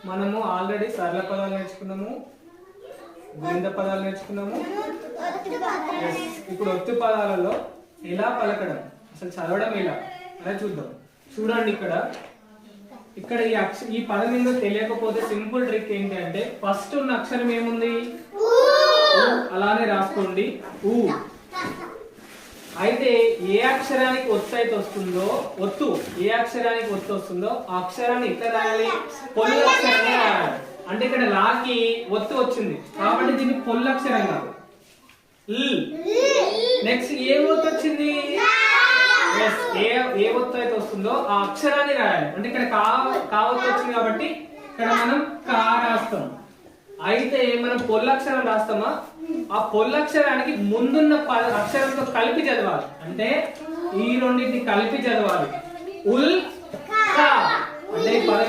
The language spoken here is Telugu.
మనము ఆల్రెడీ సరళ పదాలు నేర్చుకున్నాము, గుణిత పదాలు నేర్చుకున్నాము. ఇప్పుడు ఒత్తు పదాలలో ఎలా పలకడం, అసలు చదవడం ఎలా అలా చూద్దాం. చూడండి ఇక్కడ ఈ పదం ఏందో తెలియకపోతే సింపుల్ ట్రిక్ ఏంటి అంటే ఫస్ట్ ఉన్న అక్షరం ఏముంది, అలానే రాసుకోండి ఊ. అయితే ఏ అక్షరానికి ఒత్తు అయితే వస్తుందో, ఏ అక్షరానికి ఒత్తు వస్తుందో ఆ అక్షరాన్ని ఇక్కడ రాయాలి, పొల్లు అక్షరంగా రాయాలి. అంటే ఇక్కడ లాకి ఒత్తు వచ్చింది కాబట్టి దీన్ని పొల్లు అక్షరం కాదు. నెక్స్ట్ ఏ ఒత్తు వచ్చింది, ఏ ఒత్తు అయితే వస్తుందో ఆ అక్షరాన్ని రాయాలి. అంటే ఇక్కడ కా ఒత్తు వచ్చింది కాబట్టి ఇక్కడ మనం కా రాస్తాం. అయితే మనం పొల్లక్షరం రాస్తామా, ఆ పొల్లక్షరానికి ముందున్న అక్షరంతో కలిపి చదవాలి. అంటే ఈ రెండింటిని కలిపి చదవాలి. ఉల్ కా అంటే ఈ పదం